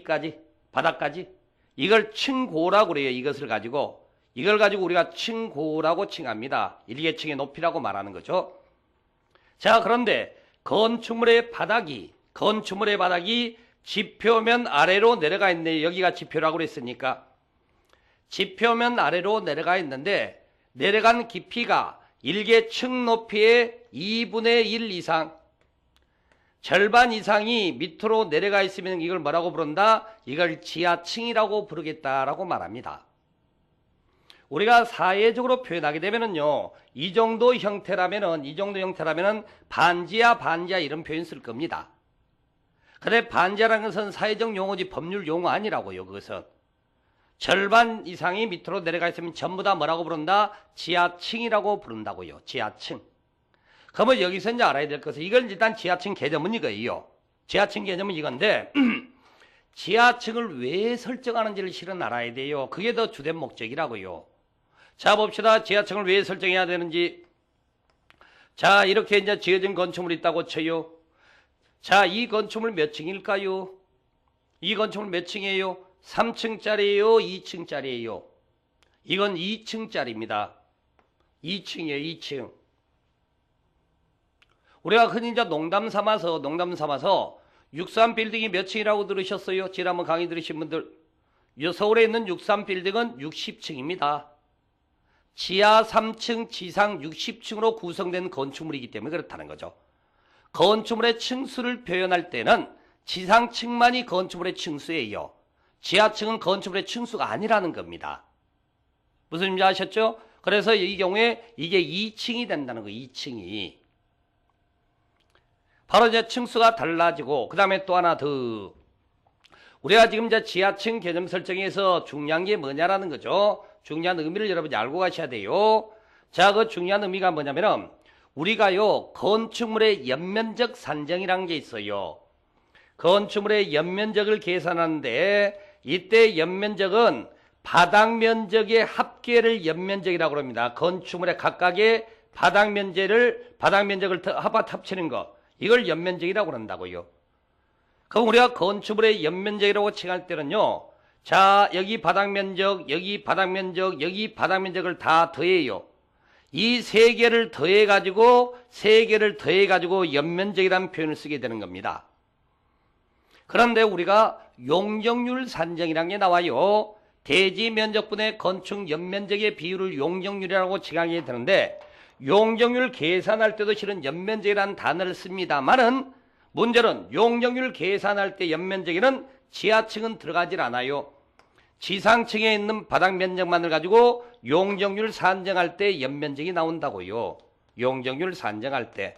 까지 바닥까지 이걸 층고라고 그래요. 이걸 가지고 우리가 층고라고 칭합니다. 일개층의 높이라고 말하는 거죠. 자, 그런데 건축물의 바닥이 지표면 아래로 내려가 있네요. 여기가 지표라고 그랬으니까 지표면 아래로 내려가 있는데 내려간 깊이가 일개층 높이의 2분의 1 이상, 절반 이상이 밑으로 내려가 있으면 이걸 뭐라고 부른다? 이걸 지하층이라고 부르겠다라고 말합니다. 우리가 사회적으로 표현하게 되면은요, 이 정도 형태라면은 반지하 이런 표현 쓸 겁니다. 근데 반지하라는 것은 사회적 용어지 법률 용어 아니라고요. 그것은 절반 이상이 밑으로 내려가 있으면 전부 다 뭐라고 부른다? 지하층이라고 부른다고요. 지하층. 그러면 여기서 이제 알아야 될 것은 이건 일단 지하층 개념은 이거예요. 지하층 개념은 이건데 지하층을 왜 설정하는지를 실은 알아야 돼요. 그게 더 주된 목적이라고요. 자, 봅시다. 지하층을 왜 설정해야 되는지. 자, 이렇게 이제 지어진 건축물이 있다고 쳐요. 자, 이 건축물 몇 층일까요? 이 건축물 몇 층이에요? 3층짜리예요? 2층짜리예요? 이건 2층짜리입니다. 2층이에요. 2층. 우리가 흔히 이제 농담 삼아서 63빌딩이 몇 층이라고 들으셨어요? 지난번 강의 들으신 분들. 서울에 있는 63빌딩은 60층입니다. 지하 3층, 지상 60층으로 구성된 건축물이기 때문에 그렇다는 거죠. 건축물의 층수를 표현할 때는 지상층만이 건축물의 층수예요. 지하층은 건축물의 층수가 아니라는 겁니다. 무슨 의미인지 아셨죠? 그래서 이 경우에 이게 2층이 된다는 거예요. 2층이. 바로 이제 층수가 달라지고, 그 다음에 또 하나 더. 우리가 지금 이제 지하층 개념 설정에서 중요한 게 뭐냐라는 거죠. 중요한 의미를 여러분이 알고 가셔야 돼요. 자, 그 중요한 의미가 뭐냐면은, 우리가요, 건축물의 연면적 산정이라는 게 있어요. 건축물의 연면적을 계산하는데, 이때 연면적은 바닥 면적의 합계를 연면적이라고 합니다. 건축물의 각각의 바닥 면적을 합치는 거. 이걸 연면적이라고 한다고요. 그럼 우리가 건축물의 연면적이라고 칭할 때는요. 자, 여기 바닥 면적, 여기 바닥 면적, 여기 바닥 면적을 다 더해요. 이 세 개를 더해가지고 연면적이라는 표현을 쓰게 되는 겁니다. 그런데 우리가 용적률 산정이라는 게 나와요. 대지 면적분의 건축 연면적의 비율을 용적률이라고 칭하게 되는데 용적률 계산할 때도 실은 연면적이라는 단어를 씁니다만은 문제는 용적률 계산할 때 연면적에는 지하층은 들어가질 않아요. 지상층에 있는 바닥 면적만을 가지고 용적률 산정할 때 연면적이 나온다고요. 용적률 산정할 때.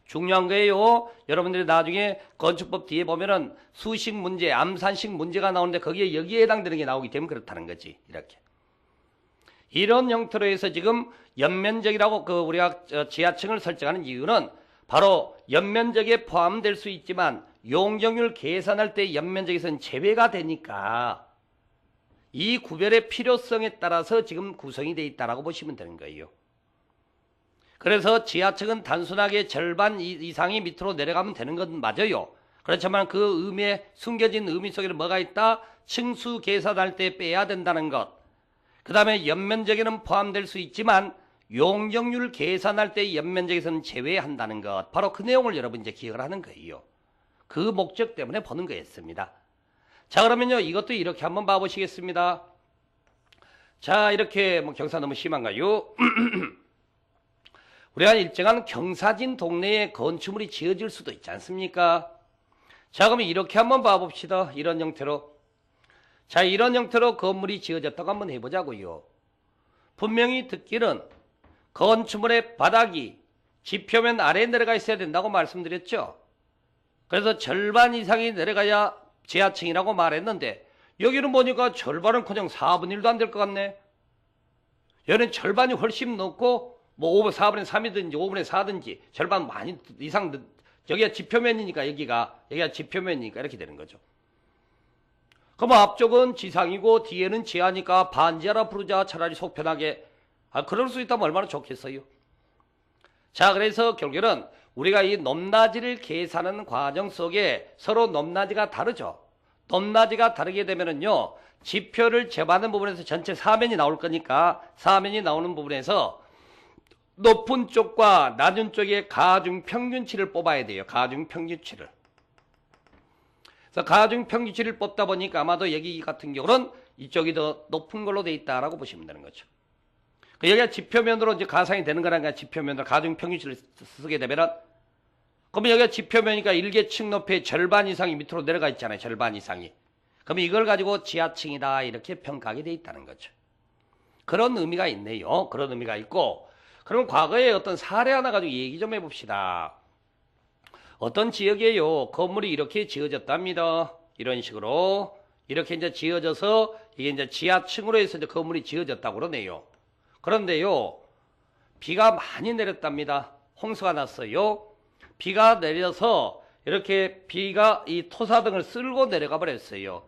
중요한 거예요. 여러분들이 나중에 건축법 뒤에 보면은 수식 문제, 암산식 문제가 나오는데 거기에 여기에 해당되는 게 나오기 때문에 그렇다는 거지. 이렇게. 이런 형태로 해서 지금 연면적이라고 우리가 지하층을 설정하는 이유는 바로 연면적에 포함될 수 있지만 용적률 계산할 때 연면적에서는 제외가 되니까 이 구별의 필요성에 따라서 지금 구성이 되어 있다고 보시면 되는 거예요. 그래서 지하층은 단순하게 절반 이상이 밑으로 내려가면 되는 건 맞아요. 그렇지만 그 의미에 숨겨진 의미 속에는 뭐가 있다? 층수 계산할 때 빼야 된다는 것. 그 다음에 연면적에는 포함될 수 있지만 용적률 계산할 때 연면적에서는 제외한다는 것. 바로 그 내용을 여러분 이제 기억을 하는 거예요. 그 목적 때문에 보는 거였습니다. 자, 그러면요, 이것도 이렇게 한번 봐보시겠습니다. 자, 이렇게 경사 너무 심한가요? 우리가 일정한 경사진 동네에 건축물이 지어질 수도 있지 않습니까? 자, 그러면 이렇게 한번 봐봅시다. 이런 형태로. 자, 이런 형태로 건물이 지어졌다고 한번 해보자고요. 분명히 듣기는 건축물의 바닥이 지표면 아래에 내려가 있어야 된다고 말씀드렸죠. 그래서 절반 이상이 내려가야 지하층이라고 말했는데 여기는 보니까 절반은커녕 4분의 1도 안 될 것 같네. 여기는 절반이 훨씬 넘고 뭐 4분의 3이든지 5분의 4든지 절반 많이 이상, 여기가 지표면이니까 여기가 지표면이니까 이렇게 되는 거죠. 그럼 앞쪽은 지상이고 뒤에는 지하니까 반지하라 부르자. 차라리 속 편하게. 그럴 수 있다면 얼마나 좋겠어요. 자, 그래서 결국에는 우리가 이 높낮이를 계산하는 과정 속에 서로 높낮이가 다르죠. 높낮이가 다르게 되면은요, 지표를 재받는 부분에서 전체 사면이 나올 거니까 사면이 나오는 부분에서 높은 쪽과 낮은 쪽의 가중 평균치를 뽑아야 돼요. 가중 평균치를. 그래서 가중 평균치를 뽑다 보니까 아마도 여기 같은 경우는 이쪽이 더 높은 걸로 돼 있다라고 보시면 되는 거죠. 여기가 지표면으로 이제 가상이 되는 거라니까 지표면으로 가중 평균치를 쓰게 되면은 그러면 여기가 지표면이니까 일개층 높이의 절반 이상이 밑으로 내려가 있잖아요. 절반 이상이. 그러면 이걸 가지고 지하층이다 이렇게 평가하게 돼 있다는 거죠. 그런 의미가 있네요. 그런 의미가 있고 그럼 과거에 어떤 사례 하나 가지고 얘기 좀 해봅시다. 어떤 지역이에요. 건물이 이렇게 지어졌답니다. 이런 식으로 이렇게 이제 지어져서 이게 이제 지하층으로 해서 이제 건물이 지어졌다고 그러네요. 그런데요, 비가 많이 내렸답니다. 홍수가 났어요. 비가 내려서 이렇게 비가 이 토사등을 쓸고 내려가 버렸어요.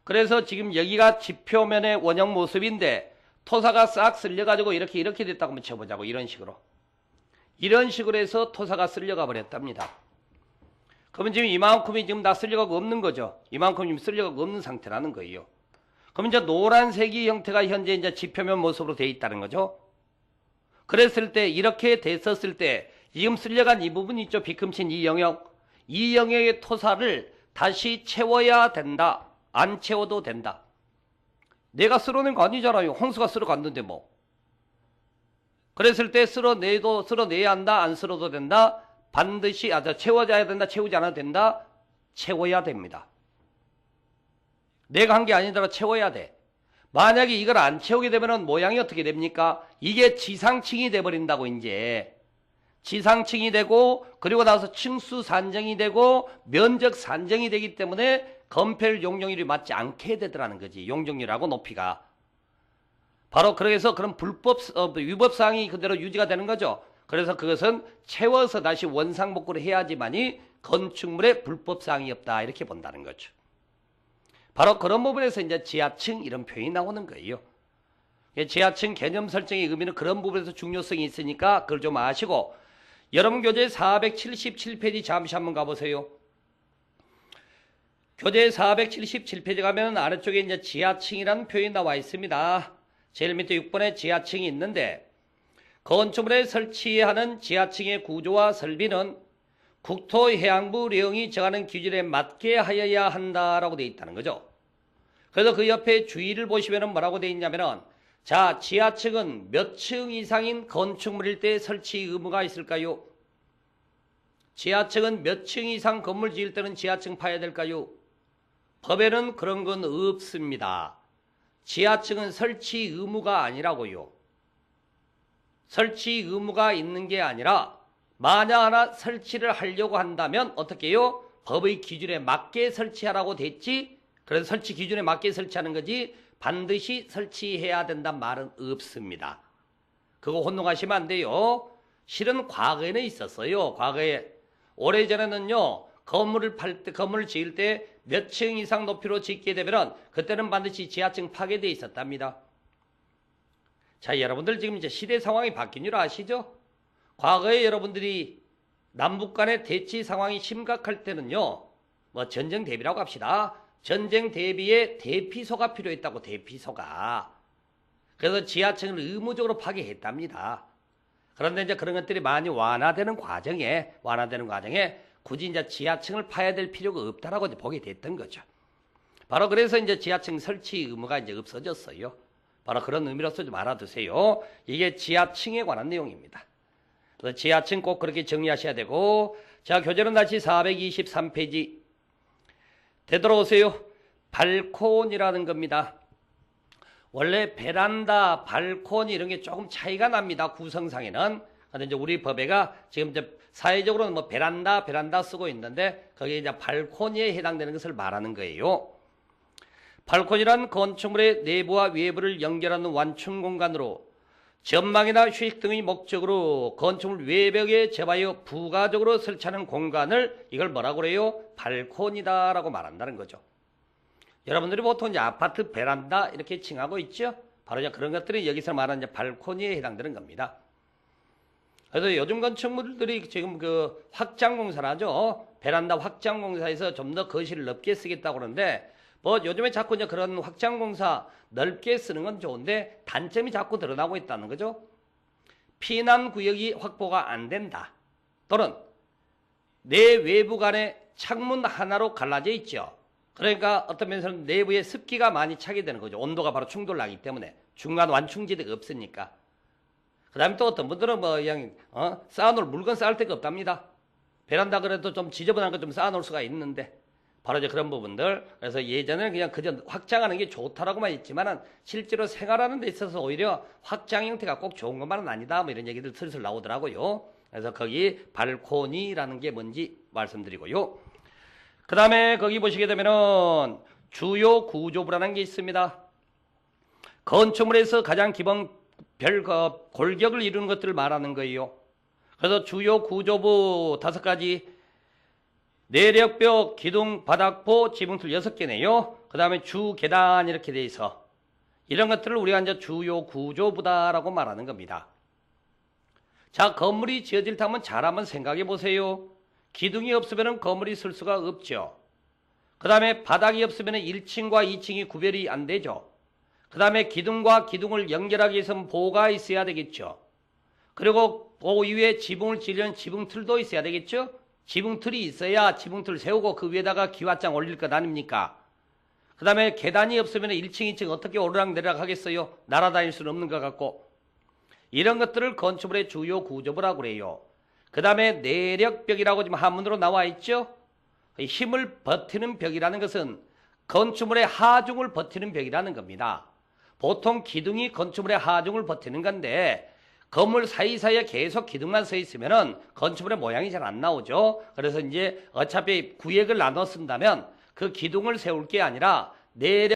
그래서 지금 여기가 지표면의 원형 모습인데 토사가 싹 쓸려가지고 이렇게 됐다고 한번 쳐보자고. 이런 식으로 해서 토사가 쓸려가 버렸답니다. 그러면 지금 이만큼이 지금 다 쓸려가고 없는 거죠. 이만큼 지금 쓸려가고 없는 상태라는 거예요. 그럼 이제 노란색이 형태가 현재 이제 지표면 모습으로 되어 있다는 거죠. 그랬을 때 이렇게 됐었을 때 지금 쓸려간 이 부분 있죠. 비큼친 이 영역. 이 영역의 토사를 다시 채워야 된다. 안 채워도 된다. 내가 쓸어낸 거 아니잖아요. 홍수가 쓸어갔는데 뭐. 그랬을 때 쓸어내야 한다. 안 쓸어도 된다. 반드시 채워져야 된다. 채우지 않아도 된다. 채워야 됩니다. 내가 한 게 아니더라도 채워야 돼. 만약에 이걸 안 채우게 되면 모양이 어떻게 됩니까? 이게 지상층이 돼버린다고. 이제 지상층이 되고 그리고 나서 층수 산정이 되고 면적 산정이 되기 때문에 건폐율 용적률이 맞지 않게 되더라는 거지. 용적률하고 높이가. 바로 그래서 그런 위법사항이 그대로 유지가 되는 거죠. 그래서 그것은 채워서 다시 원상복구를 해야지만이 건축물에 불법사항이 없다 이렇게 본다는 거죠. 바로 그런 부분에서 이제 지하층 이런 표현이 나오는 거예요. 지하층 개념 설정의 의미는 그런 부분에서 중요성이 있으니까 그걸 좀 아시고 여러분 교재 477페이지 잠시 한번 가보세요. 교재 477페이지 가면 아래쪽에 이제 지하층이라는 표현이 나와 있습니다. 제일 밑에 6번에 지하층이 있는데 건축물에 설치하는 지하층의 구조와 설비는 국토해양부령이 정하는 기준에 맞게 하여야 한다라고 되어 있다는 거죠. 그래서 그 옆에 주의를 보시면 뭐라고 되어 있냐면은 자, 지하층은 몇 층 이상인 건축물일 때 설치 의무가 있을까요? 지하층은 몇 층 이상 건물 지을 때는 지하층 파야 될까요? 법에는 그런 건 없습니다. 지하층은 설치 의무가 아니라고요. 설치 의무가 있는 게 아니라 만약 하나 설치를 하려고 한다면 어떻게 해요? 법의 기준에 맞게 설치하라고 됐지. 그래서 설치 기준에 맞게 설치하는 거지 반드시 설치해야 된다는 말은 없습니다. 그거 혼동하시면 안 돼요. 실은 과거에는 있었어요. 과거에 오래전에는요. 건물을 지을 때 몇 층 이상 높이로 짓게 되면 그때는 반드시 지하층 파괴되어 있었답니다. 자, 여러분들 지금 이제 시대 상황이 바뀐 줄 아시죠? 과거에 여러분들이 남북 간의 대치 상황이 심각할 때는요. 뭐 전쟁 대비라고 합시다. 전쟁 대비에 대피소가 필요했다고. 대피소가. 그래서 지하층을 의무적으로 파괴했답니다. 그런데 이제 그런 것들이 많이 완화되는 과정에 굳이 이제 지하층을 파야 될 필요가 없다라고 이제 보게 됐던 거죠. 바로 그래서 이제 지하층 설치 의무가 이제 없어졌어요. 바로 그런 의미로서 좀 알아두세요. 이게 지하층에 관한 내용입니다. 그래서 지하층 꼭 그렇게 정리하셔야 되고, 자, 교재는 다시 423페이지 되돌아오세요. 발코니라는 겁니다. 원래 베란다, 발코니 이런 게 조금 차이가 납니다. 구성상에는. 근데 이제 우리 법에가 지금 이제 사회적으로는 뭐 베란다 쓰고 있는데 거기에 이제 발코니에 해당되는 것을 말하는 거예요. 발코니란 건축물의 내부와 외부를 연결하는 완충 공간으로 전망이나 휴식 등의 목적으로 건축물 외벽에 접하여 부가적으로 설치하는 공간을 이걸 뭐라고 그래요? 발코니다라고 말한다는 거죠. 여러분들이 보통 이제 아파트 베란다 이렇게 칭하고 있죠? 바로 이제 그런 것들이 여기서 말하는 이제 발코니에 해당되는 겁니다. 그래서 요즘 건축물들이 지금 그 확장 공사를 하죠. 베란다 확장 공사에서 좀 더 거실을 넓게 쓰겠다고 그러는데 뭐 요즘에 자꾸 이제 그런 확장공사 넓게 쓰는 건 좋은데 단점이 자꾸 드러나고 있다는 거죠. 피난구역이 확보가 안 된다. 또는 내 외부 간의 창문 하나로 갈라져 있죠. 그러니까 어떤 면에서는 내부에 습기가 많이 차게 되는 거죠. 온도가 바로 충돌나기 때문에. 중간 완충지대가 없으니까. 그 다음에 또 어떤 분들은 뭐 그냥 쌓아놓을 물건 쌓을 데가 없답니다. 베란다 그래도 좀 지저분한 거 좀 쌓아놓을 수가 있는데 바로 이제 그런 부분들. 그래서 예전에는 그냥 그저 확장하는 게 좋다라고만 했지만은 실제로 생활하는 데 있어서 오히려 확장 형태가 꼭 좋은 것만은 아니다. 뭐 이런 얘기들 슬슬 나오더라고요. 그래서 거기 발코니라는 게 뭔지 말씀드리고요. 그 다음에 거기 보시게 되면은 주요 구조부라는 게 있습니다. 건축물에서 가장 기본 골격을 이루는 것들을 말하는 거예요. 그래서 주요 구조부 5가지, 내력벽, 기둥, 바닥포, 지붕틀 6개네요. 그 다음에 주 계단 이렇게 돼 있어. 이런 것들을 우리가 이제 주요 구조부다라고 말하는 겁니다. 자, 건물이 지어질 때 한번 잘 한번 생각해 보세요. 기둥이 없으면 건물이 쓸 수가 없죠. 그 다음에 바닥이 없으면 1층과 2층이 구별이 안 되죠. 그 다음에 기둥과 기둥을 연결하기 위해서는 보가 있어야 되겠죠. 그리고 그 위에 지붕을 지으려는 지붕틀도 있어야 되겠죠. 지붕틀이 있어야 지붕틀 세우고 그 위에다가 기와장 올릴 것 아닙니까? 그 다음에 계단이 없으면 1층, 2층 어떻게 오르락내리락 하겠어요? 날아다닐 수는 없는 것 같고. 이런 것들을 건축물의 주요 구조부라고 그래요. 그 다음에 내력벽이라고 지금 한문으로 나와 있죠. 힘을 버티는 벽이라는 것은 건축물의 하중을 버티는 벽이라는 겁니다. 보통 기둥이 건축물의 하중을 버티는 건데 건물 사이사이에 계속 기둥만 서 있으면은 건축물의 모양이 잘 안 나오죠. 그래서 이제 어차피 구획을 나눠 쓴다면 그 기둥을 세울 게 아니라 내력